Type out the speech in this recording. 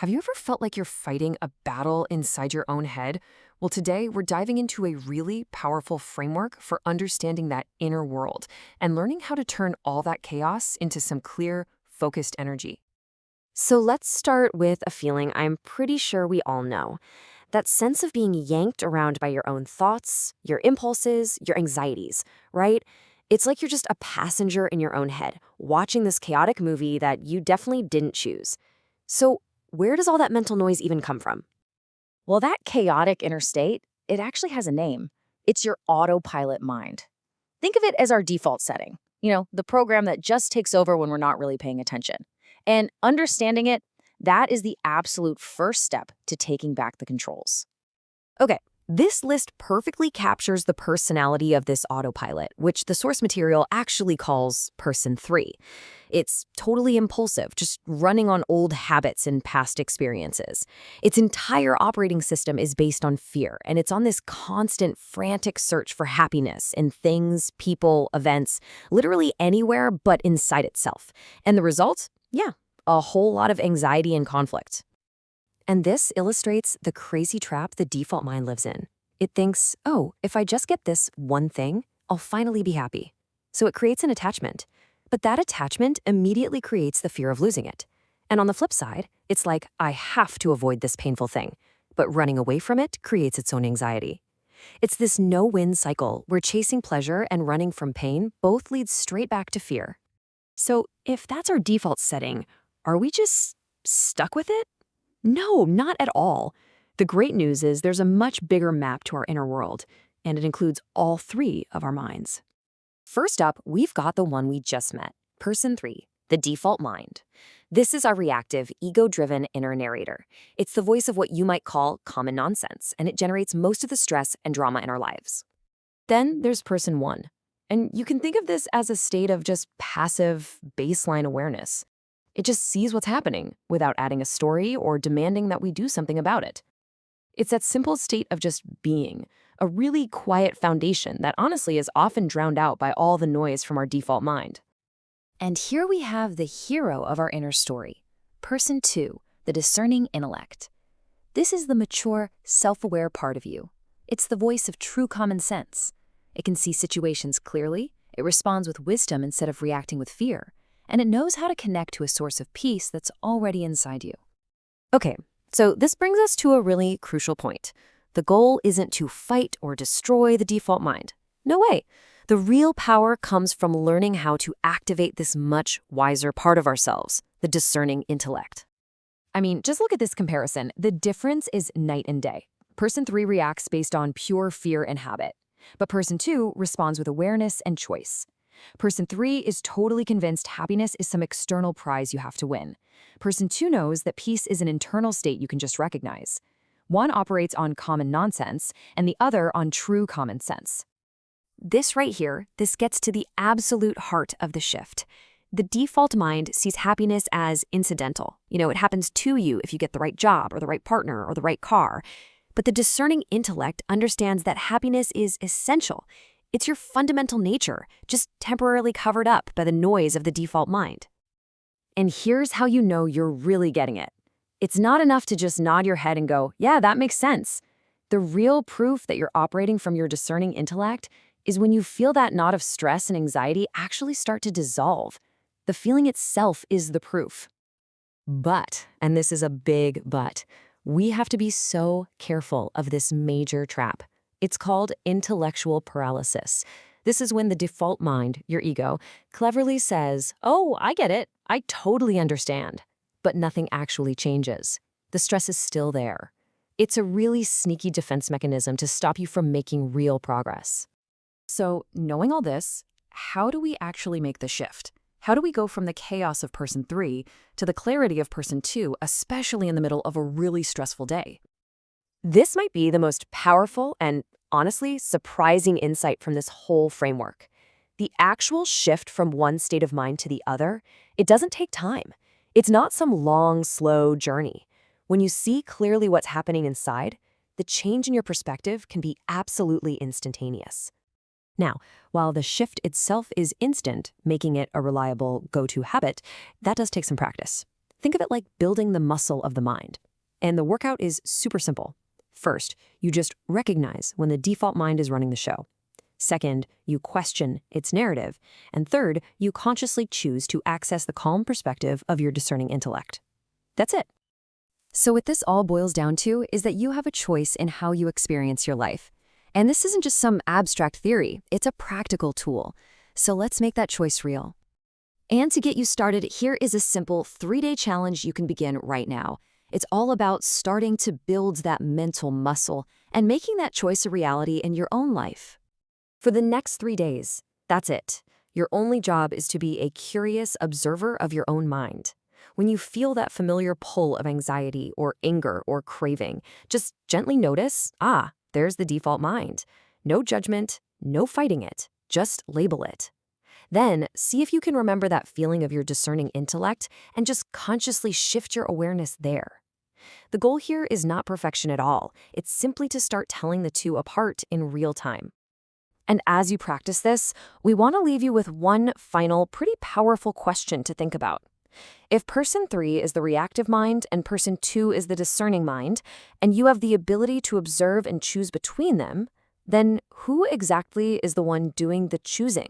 Have you ever felt like you're fighting a battle inside your own head? Well, today we're diving into a really powerful framework for understanding that inner world and learning how to turn all that chaos into some clear, focused energy. So let's start with a feeling I'm pretty sure we all know. That sense of being yanked around by your own thoughts, your impulses, your anxieties, right? It's like you're just a passenger in your own head, watching this chaotic movie that you definitely didn't choose. So, where does all that mental noise even come from? Well, that chaotic inner state, it actually has a name. It's your autopilot mind. Think of it as our default setting, the program that just takes over when we're not really paying attention. And understanding it, that is the absolute first step to taking back the controls. Okay, this list perfectly captures the personality of this autopilot, which the source material actually calls Person 3. It's totally impulsive, just running on old habits and past experiences. Its entire operating system is based on fear, and it's on this constant, frantic search for happiness in things, people, events, literally anywhere but inside itself. And the result? Yeah, a whole lot of anxiety and conflict. And this illustrates the crazy trap the default mind lives in. It thinks, oh, if I just get this one thing, I'll finally be happy. So it creates an attachment. But that attachment immediately creates the fear of losing it. And on the flip side, it's like, I have to avoid this painful thing. But running away from it creates its own anxiety. It's this no-win cycle where chasing pleasure and running from pain both lead straight back to fear. So if that's our default setting, are we just stuck with it? No, not at all. The great news is there's a much bigger map to our inner world, and it includes all three of our minds. First up, we've got the one we just met, Person 3, the default mind. This is our reactive, ego-driven inner narrator. It's the voice of what you might call common nonsense, and it generates most of the stress and drama in our lives. Then there's Person 1, and you can think of this as a state of just passive, baseline awareness. It just sees what's happening without adding a story or demanding that we do something about it. It's that simple state of just being, a really quiet foundation that honestly is often drowned out by all the noise from our default mind. And here we have the hero of our inner story, Person 2, the discerning intellect. This is the mature, self-aware part of you. It's the voice of true common sense. It can see situations clearly, it responds with wisdom instead of reacting with fear, and it knows how to connect to a source of peace that's already inside you. Okay, so this brings us to a really crucial point. The goal isn't to fight or destroy the default mind. No way. The real power comes from learning how to activate this much wiser part of ourselves, the discerning intellect. I mean, just look at this comparison. The difference is night and day. Person 3 reacts based on pure fear and habit, but Person 2 responds with awareness and choice. Person 3 is totally convinced happiness is some external prize you have to win. Person 2 knows that peace is an internal state you can just recognize. One operates on common nonsense, and the other on true common sense. This right here, this gets to the absolute heart of the shift. The default mind sees happiness as incidental. It happens to you if you get the right job or the right partner or the right car. But the discerning intellect understands that happiness is essential. It's your fundamental nature, just temporarily covered up by the noise of the default mind. And here's how you know you're really getting it. It's not enough to just nod your head and go, yeah, that makes sense. The real proof that you're operating from your discerning intellect is when you feel that knot of stress and anxiety actually start to dissolve. The feeling itself is the proof. But, and this is a big but, we have to be so careful of this major trap. It's called intellectual paralysis. This is when the default mind, your ego, cleverly says, oh, I get it. I totally understand. But nothing actually changes. The stress is still there. It's a really sneaky defense mechanism to stop you from making real progress. So, knowing all this, how do we actually make the shift? How do we go from the chaos of Person 3 to the clarity of Person 2, especially in the middle of a really stressful day? This might be the most powerful and, honestly, surprising insight from this whole framework. The actual shift from one state of mind to the other, it doesn't take time. It's not some long, slow journey. When you see clearly what's happening inside, the change in your perspective can be absolutely instantaneous. Now, while the shift itself is instant, making it a reliable go-to habit, that does take some practice. Think of it like building the muscle of the mind. And the workout is super simple. First, you just recognize when the default mind is running the show. Second, you question its narrative. And third, you consciously choose to access the calm perspective of your discerning intellect. That's it. So what this all boils down to is that you have a choice in how you experience your life. And this isn't just some abstract theory, it's a practical tool. So let's make that choice real. And to get you started, here is a simple 3-day challenge you can begin right now. It's all about starting to build that mental muscle and making that choice a reality in your own life. For the next 3 days, that's it. Your only job is to be a curious observer of your own mind. When you feel that familiar pull of anxiety or anger or craving, just gently notice, there's the default mind. No judgment, no fighting it, just label it. Then see if you can remember that feeling of your discerning intellect and just consciously shift your awareness there. The goal here is not perfection at all. It's simply to start telling the two apart in real time. And as you practice this, we want to leave you with one final, pretty powerful question to think about. If person 3 is the reactive mind and person 2 is the discerning mind, and you have the ability to observe and choose between them, then who exactly is the one doing the choosing?